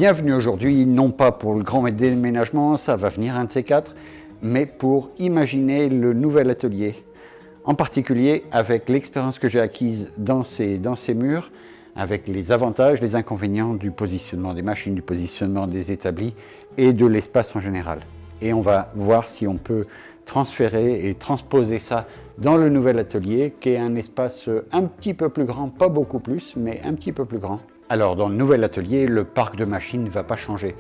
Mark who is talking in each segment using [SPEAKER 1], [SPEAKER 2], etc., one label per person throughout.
[SPEAKER 1] Bienvenue aujourd'hui, non pas pour le grand déménagement, ça va venir un de ces quatre, mais pour imaginer le nouvel atelier. En particulier avec l'expérience que j'ai acquise dans ces murs, avec les avantages, les inconvénients du positionnement des machines, du positionnement des établis et de l'espace en général. Et on va voir si on peut transférer et transposer ça dans le nouvel atelier, qui est un espace un petit peu plus grand, pas beaucoup plus, mais un petit peu plus grand. Alors dans le nouvel atelier, le parc de machines ne va pas changer.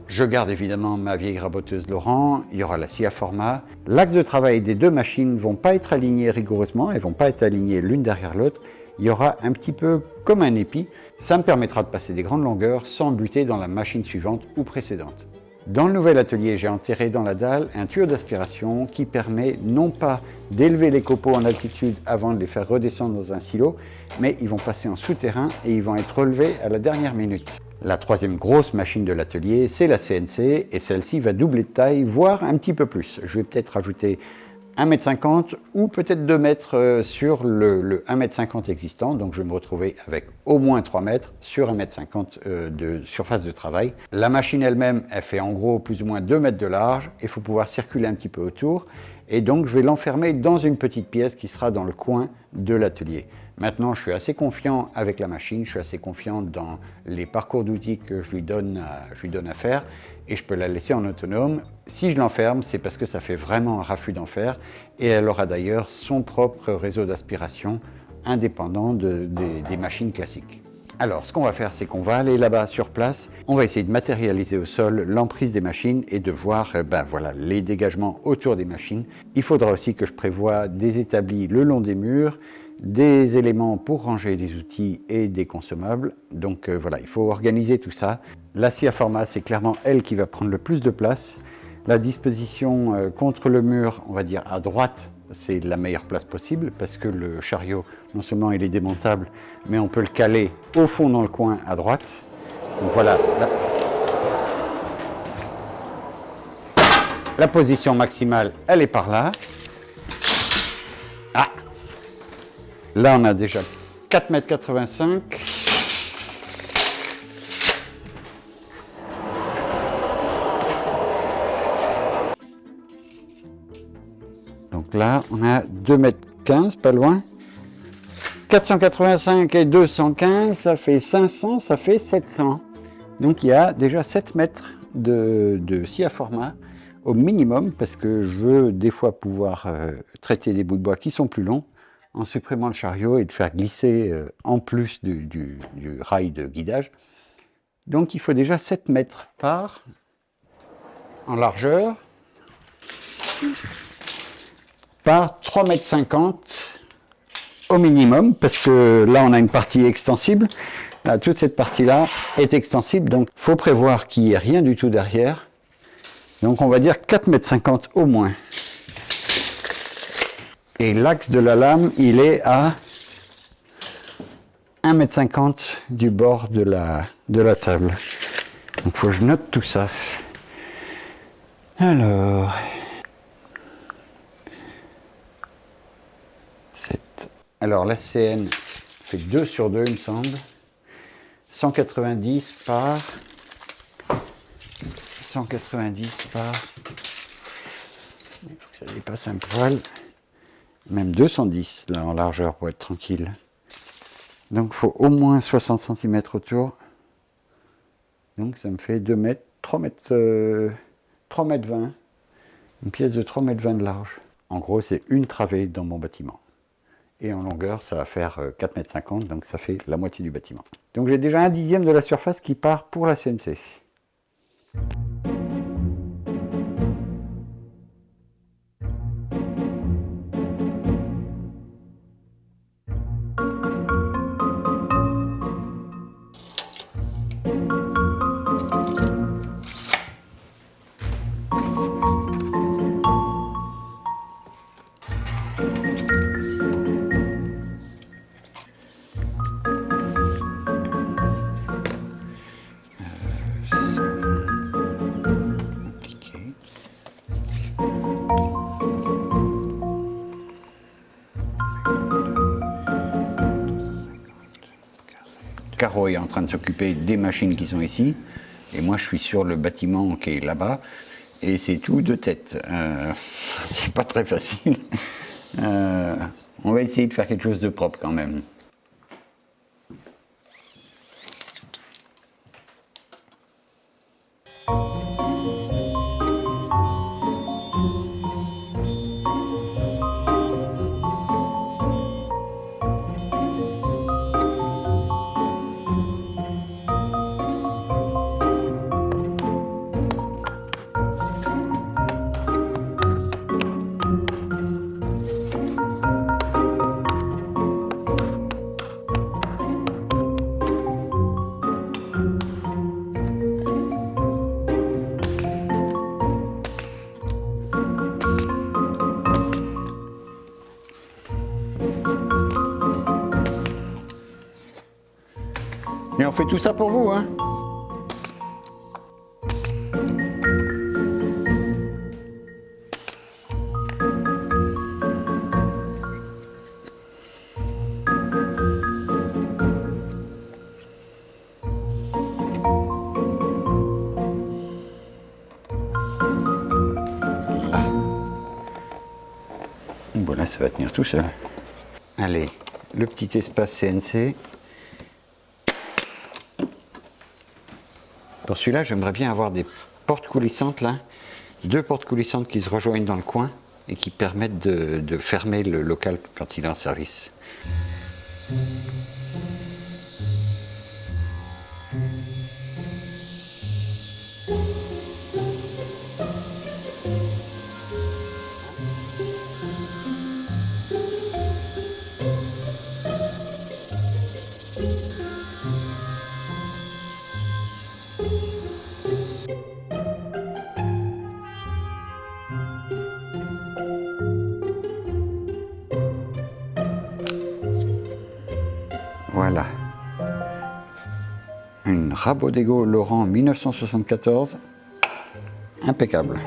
[SPEAKER 1] Je garde évidemment ma vieille raboteuse Laurent, il y aura la scie à format. L'axe de travail des deux machines ne vont pas être alignés rigoureusement, elles ne vont pas être alignées l'une derrière l'autre. Il y aura un petit peu comme un épi. Ça me permettra de passer des grandes longueurs sans buter dans la machine suivante ou précédente. Dans le nouvel atelier, j'ai enterré dans la dalle un tuyau d'aspiration qui permet non pas d'élever les copeaux en altitude avant de les faire redescendre dans un silo, mais ils vont passer en souterrain et ils vont être relevés à la dernière minute. La troisième grosse machine de l'atelier, c'est la CNC, et celle-ci va doubler de taille, voire un petit peu plus. Je vais peut-être rajouter 1,50 m ou peut-être 2 mètres sur le 1,50 m existant, donc je vais me retrouver avec au moins 3 mètres sur 1,50 m de surface de travail. La machine elle-même, elle fait en gros plus ou moins 2 mètres de large, il faut pouvoir circuler un petit peu autour, et donc je vais l'enfermer dans une petite pièce qui sera dans le coin de l'atelier. Maintenant, je suis assez confiant avec la machine, je suis assez confiant dans les parcours d'outils que je lui donne à faire, et je peux la laisser en autonome. Si je l'enferme, c'est parce que ça fait vraiment un raffut d'enfer, et elle aura d'ailleurs son propre réseau d'aspiration indépendant des machines classiques. Alors, ce qu'on va faire, c'est qu'on va aller là-bas sur place, on va essayer de matérialiser au sol l'emprise des machines et de voir voilà, les dégagements autour des machines. Il faudra aussi que je prévoie des établis le long des murs, des éléments pour ranger des outils et des consommables. Donc voilà, il faut organiser tout ça. La scie à format, c'est clairement elle qui va prendre le plus de place. La disposition contre le mur, on va dire à droite, c'est la meilleure place possible parce que le chariot, non seulement il est démontable, mais on peut le caler au fond dans le coin à droite. Donc voilà, la position maximale, elle est par là. Ah! Là, on a déjà 4,85 m. Donc là, on a 2,15 m, pas loin. 485 et 215, ça fait 500, ça fait 700. Donc il y a déjà 7 mètres de scie à format au minimum, parce que je veux des fois pouvoir traiter des bouts de bois qui sont plus longs, en supprimant le chariot et de faire glisser en plus du rail de guidage. Donc il faut déjà 7 mètres par en largeur par 3,50 m au minimum, parce que là on a une partie extensible. Là, toute cette partie-là est extensible, donc il faut prévoir qu'il n'y ait rien du tout derrière. Donc on va dire 4,50 m au moins. Et l'axe de la lame, il est à 1,50 m du bord de la table. Donc il faut que je note tout ça. Alors, 7. Alors la CN fait 2 sur 2, il me semble. 190 par 190 par, il faut que ça dépasse un poil. Même 210 là en largeur pour être tranquille. Donc il faut au moins 60 cm autour. Donc ça me fait 2 mètres, 3 mètres, 3 mètres 20. Une pièce de 3 mètres 20 de large. En gros, c'est une travée dans mon bâtiment. Et en longueur, ça va faire 4,50 m, donc ça fait la moitié du bâtiment. Donc j'ai déjà 1/10 de la surface qui part pour la CNC. Caro est en train de s'occuper des machines qui sont ici. Et moi, je suis sur le bâtiment qui est là-bas, et c'est tout de tête. C'est pas très facile. On va essayer de faire quelque chose de propre quand même. Et on fait tout ça pour vous, hein? Bon, là, ça va tenir tout seul. Allez, le petit espace CNC. Pour celui-là, j'aimerais bien avoir des portes coulissantes là, 2 portes coulissantes qui se rejoignent dans le coin et qui permettent de fermer le local quand il est en service. Voilà. Une Rabodego Laurent 1974. Impeccable.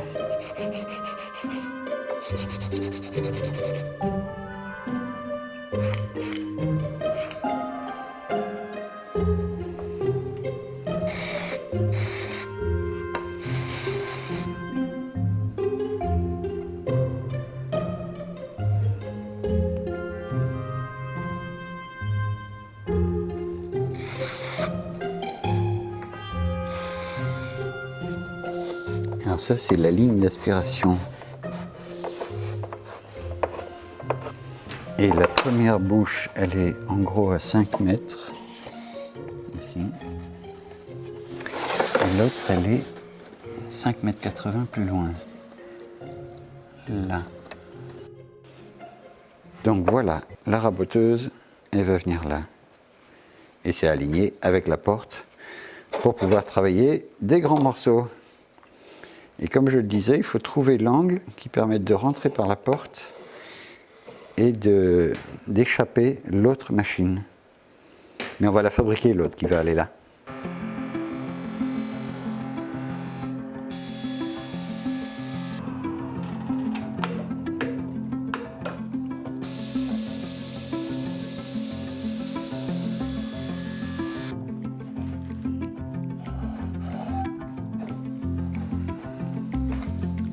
[SPEAKER 1] Alors ça, c'est la ligne d'aspiration. Et la première bouche, elle est en gros à 5 mètres, ici. Et l'autre, elle est 5,80 m plus loin, là. Donc voilà, la raboteuse, elle va venir là. Et c'est aligné avec la porte pour pouvoir travailler des grands morceaux. Et comme je le disais, il faut trouver l'angle qui permette de rentrer par la porte et d'échapper l'autre machine. Mais on va la fabriquer, l'autre qui va aller là.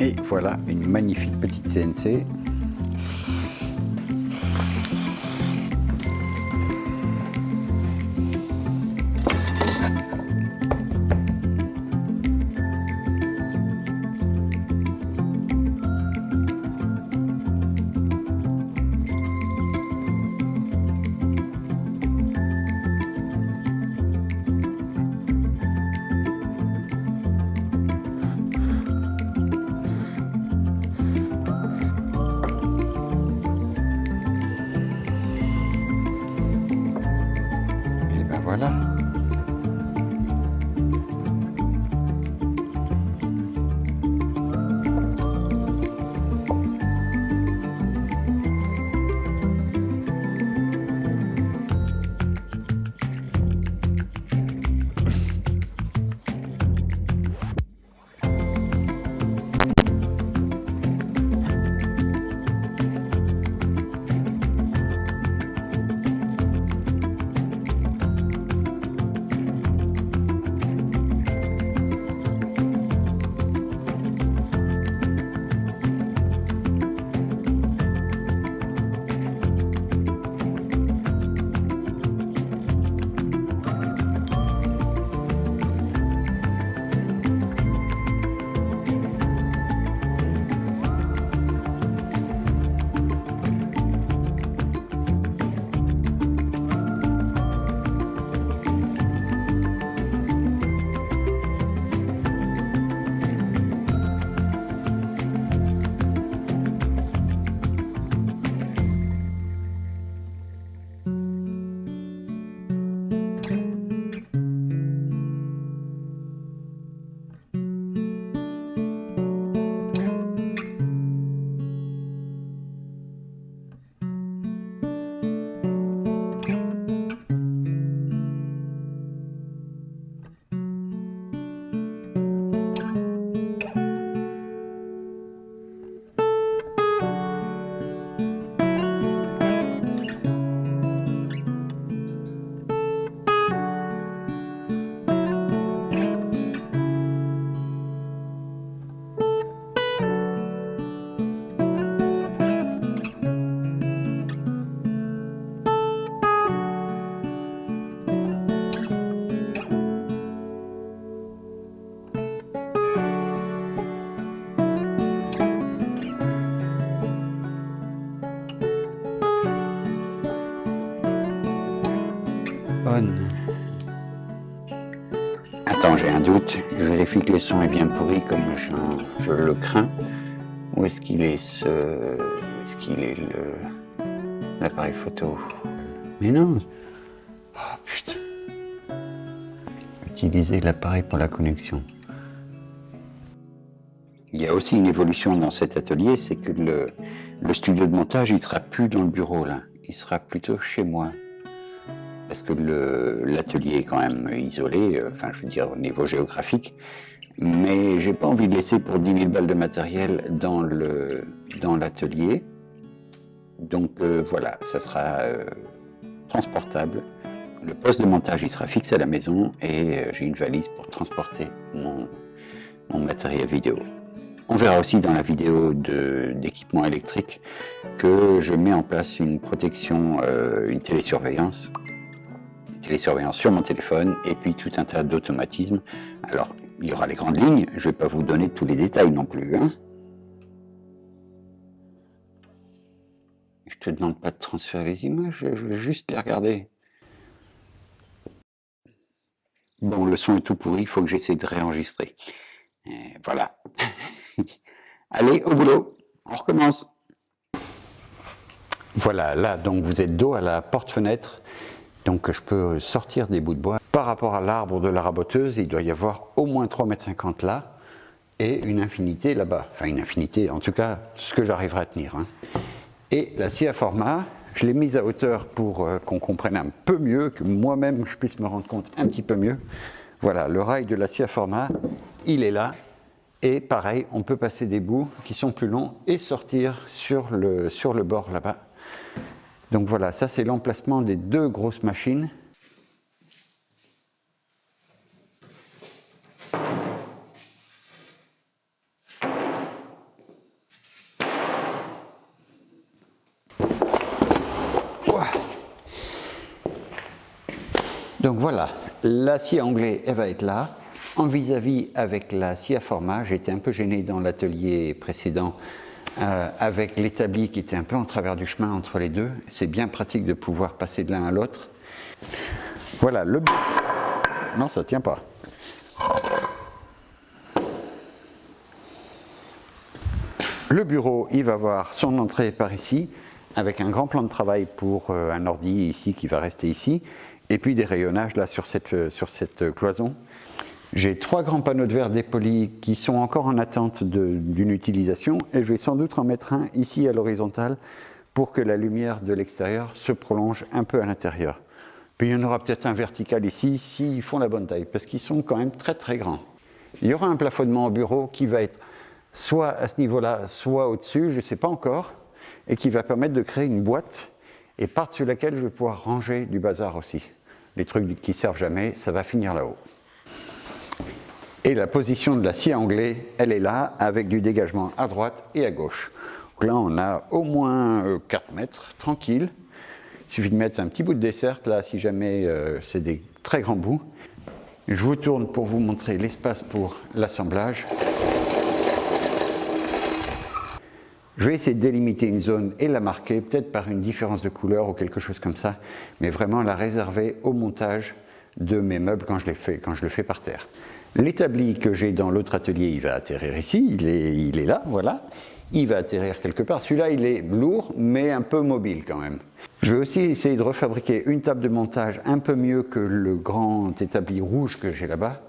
[SPEAKER 1] Et voilà une magnifique petite CNC. Attends, j'ai un doute. Je vérifie que le son est bien pourri comme je le crains. Où est-ce qu'il est Est-ce qu'il est l'appareil photo? Mais non. Oh putain. Utiliser l'appareil pour la connexion. Il y a aussi une évolution dans cet atelier, c'est que le studio de montage, il sera plus dans le bureau là. Il sera plutôt chez moi. Parce que l'atelier est quand même isolé, enfin je veux dire au niveau géographique, mais j'ai pas envie de laisser pour 10 000 balles de matériel dans l'atelier. Donc voilà, ça sera transportable. Le poste de montage il sera fixé à la maison et j'ai une valise pour transporter mon matériel vidéo. On verra aussi dans la vidéo d'équipement électrique que je mets en place une protection, une télésurveillance sur mon téléphone et puis tout un tas d'automatismes. Alors, il y aura les grandes lignes, je ne vais pas vous donner tous les détails non plus. Hein. Je ne te demande pas de transférer les images, je veux juste les regarder. Bon, le son est tout pourri, il faut que j'essaie de réenregistrer. Et voilà. Allez, au boulot, on recommence. Voilà, là, donc vous êtes dos à la porte-fenêtre. Donc je peux sortir des bouts de bois. Par rapport à l'arbre de la raboteuse, il doit y avoir au moins 3,50 m là et une infinité là-bas. Enfin une infinité, en tout cas ce que j'arriverai à tenir. Hein. Et la scie à format, je l'ai mise à hauteur pour qu'on comprenne un peu mieux, que moi-même je puisse me rendre compte un petit peu mieux. Voilà, le rail de la scie à format, il est là. Et pareil, on peut passer des bouts qui sont plus longs et sortir sur le bord là-bas. Donc voilà, ça c'est l'emplacement des deux grosses machines. Donc voilà, la scie à onglet, elle va être là. En vis-à-vis avec la scie à format, j'étais un peu gêné dans l'atelier précédent avec l'établi qui était un peu en travers du chemin entre les deux. C'est bien pratique de pouvoir passer de l'un à l'autre. Voilà, non, ça ne tient pas. Le bureau, il va avoir son entrée par ici, avec un grand plan de travail pour un ordi ici qui va rester ici, et puis des rayonnages là sur cette cloison. J'ai 3 grands panneaux de verre dépolis qui sont encore en attente d'une utilisation et je vais sans doute en mettre un ici à l'horizontale pour que la lumière de l'extérieur se prolonge un peu à l'intérieur. Puis il y en aura peut-être un vertical ici s'ils font la bonne taille parce qu'ils sont quand même très très grands. Il y aura un plafonnement au bureau qui va être soit à ce niveau-là, soit au-dessus, je ne sais pas encore, et qui va permettre de créer une boîte et par-dessus laquelle je vais pouvoir ranger du bazar aussi. Les trucs qui ne servent jamais, ça va finir là-haut. Et la position de la scie à onglet, elle est là, avec du dégagement à droite et à gauche. Donc là, on a au moins 4 mètres, tranquille. Il suffit de mettre un petit bout de dessert, là, si jamais c'est des très grands bouts. Je vous tourne pour vous montrer l'espace pour l'assemblage. Je vais essayer de délimiter une zone et la marquer, peut-être par une différence de couleur ou quelque chose comme ça, mais vraiment la réserver au montage de mes meubles quand je le fais par terre. L'établi que j'ai dans l'autre atelier, il va atterrir ici, il est là, voilà. Il va atterrir quelque part. Celui-là, il est lourd, mais un peu mobile quand même. Je vais aussi essayer de refabriquer une table de montage un peu mieux que le grand établi rouge que j'ai là-bas.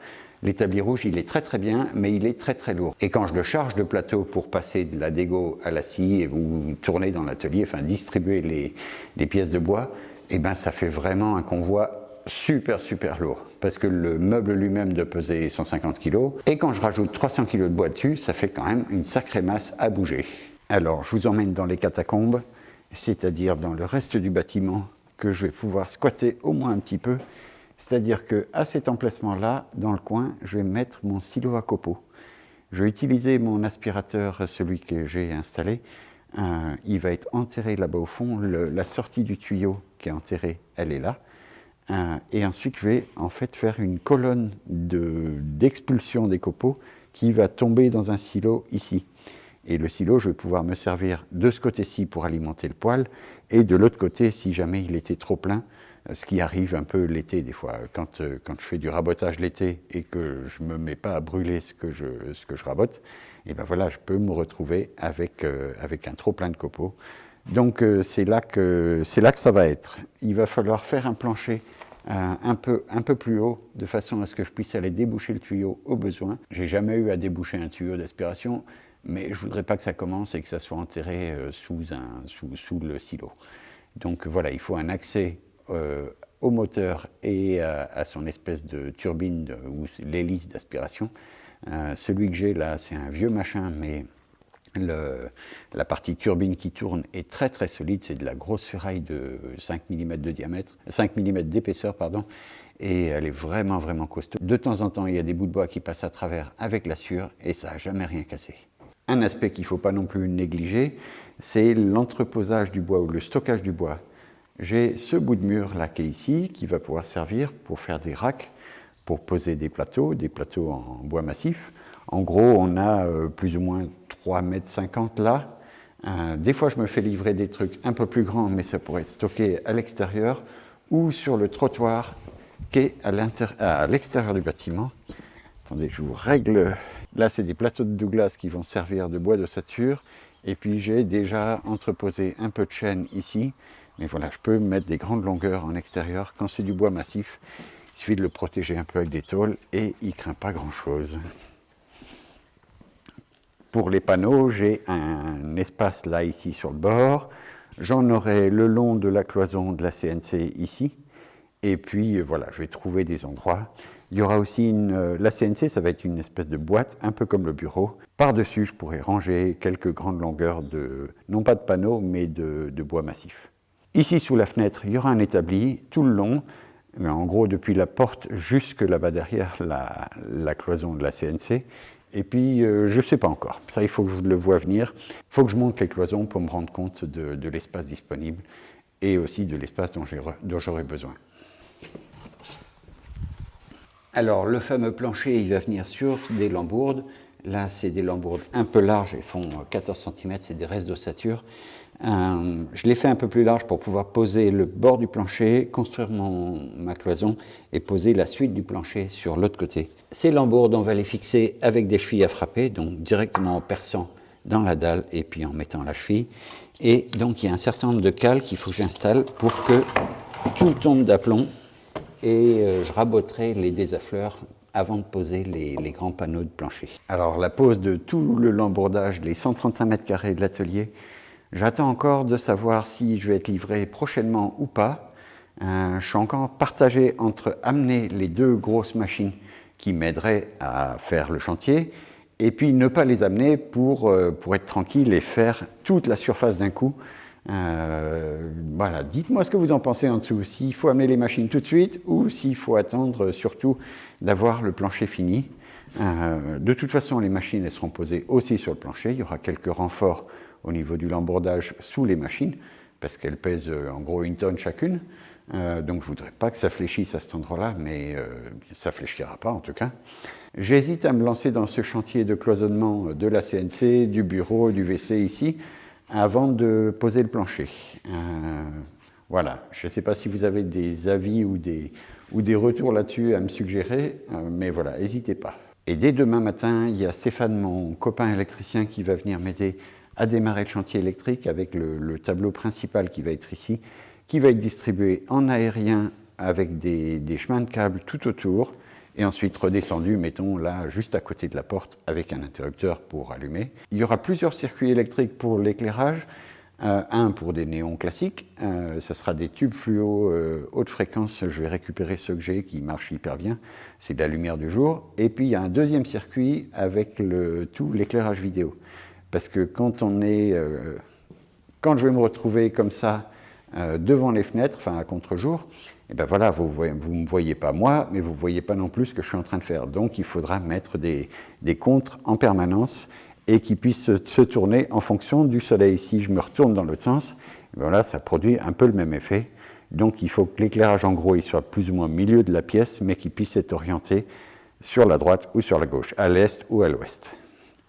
[SPEAKER 1] L'établi rouge, il est très très bien, mais il est très très lourd. Et quand je le charge de plateau pour passer de la dégo à la scie ou tourner dans l'atelier, enfin distribuer les pièces de bois, eh ben ça fait vraiment un convoi super lourd. Parce que le meuble lui-même doit peser 150 kg. Et quand je rajoute 300 kg de bois dessus, ça fait quand même une sacrée masse à bouger. Alors, je vous emmène dans les catacombes, c'est-à-dire dans le reste du bâtiment que je vais pouvoir squatter au moins un petit peu. C'est-à-dire qu'à cet emplacement-là, dans le coin, je vais mettre mon silo à copeaux. Je vais utiliser mon aspirateur, celui que j'ai installé. Il va être enterré là-bas au fond. La sortie du tuyau qui est enterrée, elle est là. Et ensuite, je vais en fait faire une colonne d'expulsion des copeaux qui va tomber dans un silo ici. Et le silo, je vais pouvoir me servir de ce côté-ci pour alimenter le poêle et de l'autre côté, si jamais il était trop plein, ce qui arrive un peu l'été des fois. Quand je fais du rabotage l'été et que je ne me mets pas à brûler ce que je rabote, et ben voilà, je peux me retrouver avec un trop plein de copeaux. Donc c'est là que ça va être. Il va falloir faire un plancher un peu plus haut, de façon à ce que je puisse aller déboucher le tuyau au besoin. J'ai jamais eu à déboucher un tuyau d'aspiration, mais je voudrais pas que ça commence et que ça soit enterré sous le silo. Donc voilà, il faut un accès au moteur et à son espèce de turbine ou l'hélice d'aspiration. Celui que j'ai là, c'est un vieux machin, mais la partie turbine qui tourne est très très solide. C'est de la grosse ferraille de 5 mm de diamètre, 5 mm d'épaisseur, pardon, et elle est vraiment vraiment costaud. De temps en temps, il y a des bouts de bois qui passent à travers avec la sciure et ça n'a jamais rien cassé. Un aspect qu'il ne faut pas non plus négliger, c'est l'entreposage du bois ou le stockage du bois. J'ai ce bout de mur là qui est ici, qui va pouvoir servir pour faire des racks, pour poser des plateaux en bois massif. En gros, on a plus ou moins 3,50 m là. Des fois, je me fais livrer des trucs un peu plus grands, mais ça pourrait être stocké à l'extérieur ou sur le trottoir qui est à l'extérieur du bâtiment. Attendez, je vous règle. Là, c'est des plateaux de Douglas qui vont servir de bois d'ossature. Et puis, j'ai déjà entreposé un peu de chêne ici. Mais voilà, je peux mettre des grandes longueurs en extérieur. Quand c'est du bois massif, il suffit de le protéger un peu avec des tôles et il ne craint pas grand-chose. Pour les panneaux, j'ai un espace là, ici, sur le bord. J'en aurai le long de la cloison de la CNC ici. Et puis, voilà, je vais trouver des endroits. Il y aura aussi la CNC, ça va être une espèce de boîte, un peu comme le bureau. Par-dessus, je pourrai ranger quelques grandes longueurs non pas de panneaux, mais de bois massif. Ici, sous la fenêtre, il y aura un établi tout le long. En gros, depuis la porte jusque là-bas derrière la cloison de la CNC. Et puis, je ne sais pas encore. Ça, il faut que je le voie venir. Il faut que je monte les cloisons pour me rendre compte de l'espace disponible et aussi de l'espace dont j'aurai besoin. Alors, le fameux plancher, il va venir sur des lambourdes. Là, c'est des lambourdes un peu larges, elles font 14 cm, c'est des restes d'ossature. Je l'ai fait un peu plus large pour pouvoir poser le bord du plancher, construire ma cloison et poser la suite du plancher sur l'autre côté. Ces lambourdes, on va les fixer avec des chevilles à frapper, donc directement en perçant dans la dalle et puis en mettant la cheville. Et donc, il y a un certain nombre de cales qu'il faut que j'installe pour que tout tombe d'aplomb. Et je raboterai les désaffleurs avant de poser les grands panneaux de plancher. Alors la pose de tout le lambourdage, les 135 m² de l'atelier, j'attends encore de savoir si je vais être livré prochainement ou pas. Je suis encore partagé entre amener les deux grosses machines qui m'aideraient à faire le chantier et puis ne pas les amener pour être tranquille et faire toute la surface d'un coup. Voilà, dites-moi ce que vous en pensez en dessous, s'il faut amener les machines tout de suite ou s'il faut attendre surtout d'avoir le plancher fini. De toute façon, les machines elles seront posées aussi sur le plancher. Il y aura quelques renforts au niveau du lambourdage sous les machines parce qu'elles pèsent en gros 1 tonne chacune. Donc je ne voudrais pas que ça fléchisse à cet endroit-là, mais ça ne fléchira pas en tout cas. J'hésite à me lancer dans ce chantier de cloisonnement de la CNC, du bureau, du WC ici, avant de poser le plancher. Voilà, je ne sais pas si vous avez des avis ou des retours là-dessus à me suggérer, mais voilà, n'hésitez pas. Et dès demain matin, il y a Stéphane, mon copain électricien, qui va venir m'aider à démarrer le chantier électrique avec le tableau principal qui va être ici, qui va être distribué en aérien avec des chemins de câbles tout autour, et ensuite redescendu, mettons là, juste à côté de la porte, avec un interrupteur pour allumer. Il y aura plusieurs circuits électriques pour l'éclairage, un pour des néons classiques, ce sera des tubes fluo haute fréquence, je vais récupérer ceux que j'ai qui marchent hyper bien, c'est de la lumière du jour, et puis il y a un deuxième circuit avec tout l'éclairage vidéo, parce que quand je vais me retrouver comme ça, devant les fenêtres, enfin à contre-jour, et ben voilà, vous ne me voyez pas moi, mais vous ne voyez pas non plus ce que je suis en train de faire. Donc il faudra mettre des contres en permanence et qui puissent se tourner en fonction du soleil. Si je me retourne dans l'autre sens, et ben là, ça produit un peu le même effet. Donc il faut que l'éclairage en gros il soit plus ou moins au milieu de la pièce, mais qu'il puisse être orienté sur la droite ou sur la gauche, à l'est ou à l'ouest.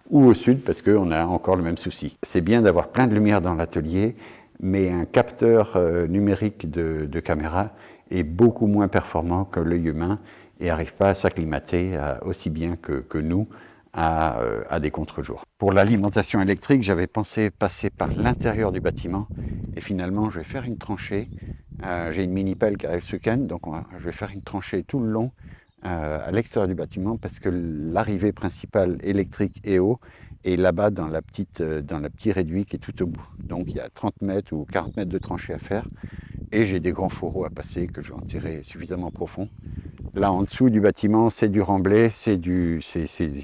[SPEAKER 1] Ou au sud, parce qu'on a encore le même souci. C'est bien d'avoir plein de lumière dans l'atelier, mais un capteur numérique de caméra est beaucoup moins performant que l'œil humain et n'arrive pas à s'acclimater aussi bien que nous à des contre-jours. Pour l'alimentation électrique, j'avais pensé passer par l'intérieur du bâtiment et finalement je vais faire une tranchée. J'ai une mini pelle qui arrive ce week-end, donc je vais faire une tranchée tout le long à l'extérieur du bâtiment parce que l'arrivée principale électrique et eau est là-bas dans la petite réduit qui est tout au bout. Donc il y a 30 mètres ou 40 mètres de tranchée à faire et j'ai des grands fourreaux à passer que je vais en tirer suffisamment profond. Là en dessous du bâtiment, c'est du remblai, il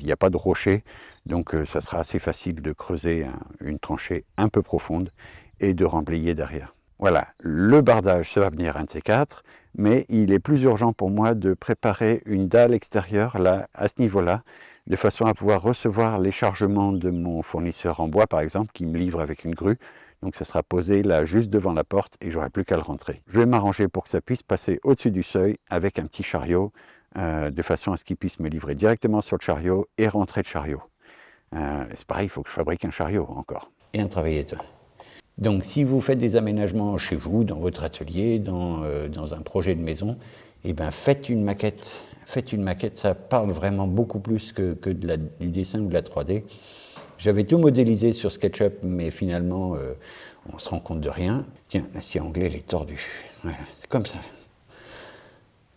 [SPEAKER 1] n'y a pas de rocher, donc ça sera assez facile de creuser une tranchée un peu profonde et de remblayer derrière. Voilà, le bardage, ça va venir un de ces quatre, mais il est plus urgent pour moi de préparer une dalle extérieure là, à ce niveau-là, de façon à pouvoir recevoir les chargements de mon fournisseur en bois, par exemple, qui me livre avec une grue. Donc ça sera posé là, juste devant la porte, et j'aurai plus qu'à le rentrer. Je vais m'arranger pour que ça puisse passer au-dessus du seuil avec un petit chariot, de façon à ce qu'il puisse me livrer directement sur le chariot et rentrer le chariot. C'est pareil, il faut que je fabrique un chariot encore. Et un travailleur. Donc si vous faites des aménagements chez vous, dans votre atelier, dans un projet de maison, eh ben, faites une maquette. Faites une maquette, ça parle vraiment beaucoup plus que du dessin ou de la 3D. J'avais tout modélisé sur SketchUp, mais finalement, on se rend compte de rien. Tiens, l'acier anglais, il est tordu. Voilà, c'est comme ça.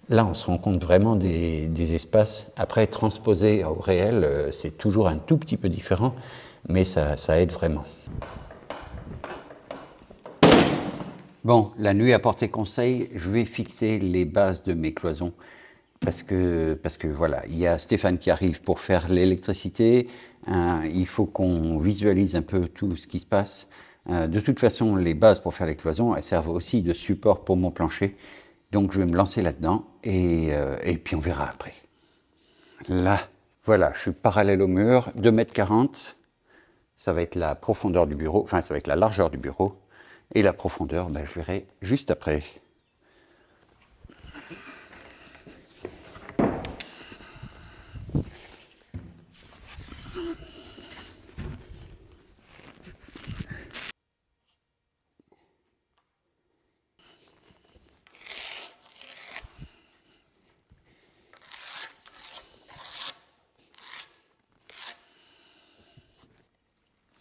[SPEAKER 1] Là, on se rend compte vraiment des espaces. Après, transposer au réel, c'est toujours un tout petit peu différent, mais ça aide vraiment. Bon, la nuit à portée conseil, je vais fixer les bases de mes cloisons. Parce que voilà, il y a Stéphane qui arrive pour faire l'électricité, il faut qu'on visualise un peu tout ce qui se passe. De toute façon, les bases pour faire les cloisons, elles servent aussi de support pour mon plancher. Donc je vais me lancer là-dedans et puis on verra après. Là, voilà, je suis parallèle au mur, 2,40 m. Ça va être la profondeur du bureau, enfin ça va être la largeur du bureau. Et la profondeur, ben, je verrai juste après.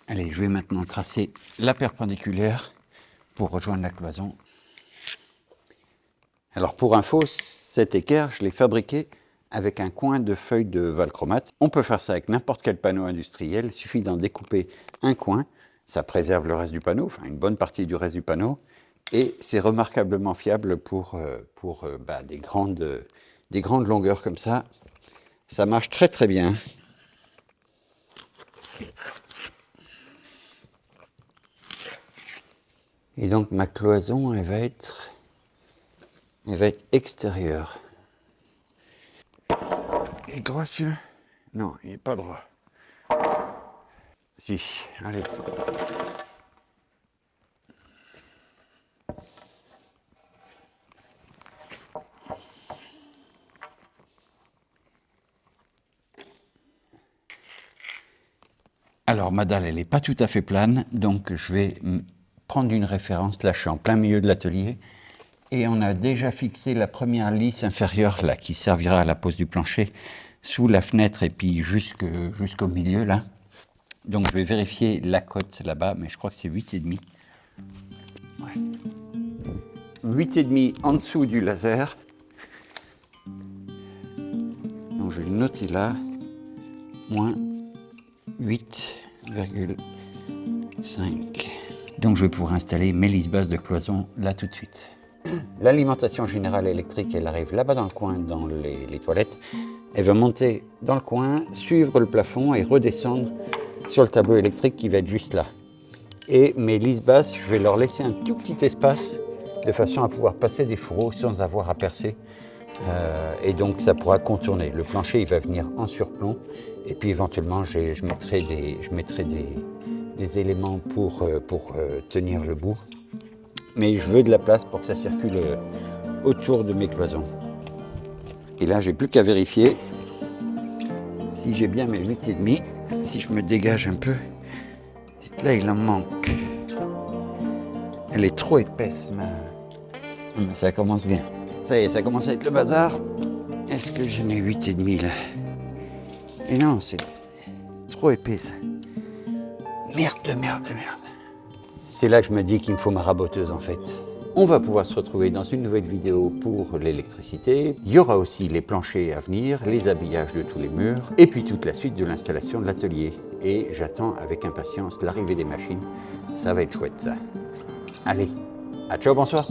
[SPEAKER 1] Allez, je vais maintenant tracer la perpendiculaire pour rejoindre la cloison. Alors pour info, cet équerre, je l'ai fabriqué avec un coin de feuille de valchromate. On peut faire ça avec n'importe quel panneau industriel, il suffit d'en découper un coin, ça préserve le reste du panneau, enfin une bonne partie du reste du panneau, et c'est remarquablement fiable pour des grandes longueurs comme ça. Ça marche très très bien. Et donc ma cloison, elle va être extérieure. Il est droit celui-là? Non, il n'est pas droit. Si, allez. Alors ma dalle, elle n'est pas tout à fait plane, donc je vais prendre une référence. Là, je suis en plein milieu de l'atelier. Et on a déjà fixé la première lisse inférieure là, qui servira à la pose du plancher sous la fenêtre et puis jusqu'au milieu là. Donc je vais vérifier la cote là-bas, mais je crois que c'est 8,5. Ouais. 8,5 en dessous du laser. Donc je vais le noter là. Moins 8,5. Donc je vais pouvoir installer mes lisses bases de cloison là tout de suite. L'alimentation générale électrique, elle arrive là-bas dans le coin, dans les toilettes. Elle va monter dans le coin, suivre le plafond et redescendre sur le tableau électrique qui va être juste là. Et mes lisses basses, je vais leur laisser un tout petit espace de façon à pouvoir passer des fourreaux sans avoir à percer. Et donc ça pourra contourner. Le plancher, il va venir en surplomb. Et puis éventuellement, je mettrai des éléments pour tenir le bout. Mais je veux de la place pour que ça circule autour de mes cloisons. Et là, j'ai plus qu'à vérifier si j'ai bien mes 8,5, si je me dégage un peu. Là, il en manque. Elle est trop épaisse, mais ça commence bien. Ça y est, ça commence à être le bazar. Est-ce que je mets 8,5 là? Mais non, c'est trop épais ça. Merde. C'est là que je me dis qu'il me faut ma raboteuse en fait. On va pouvoir se retrouver dans une nouvelle vidéo pour l'électricité. Il y aura aussi les planchers à venir, les habillages de tous les murs, et puis toute la suite de l'installation de l'atelier. Et j'attends avec impatience l'arrivée des machines. Ça va être chouette ça. Allez, à ciao, bonsoir.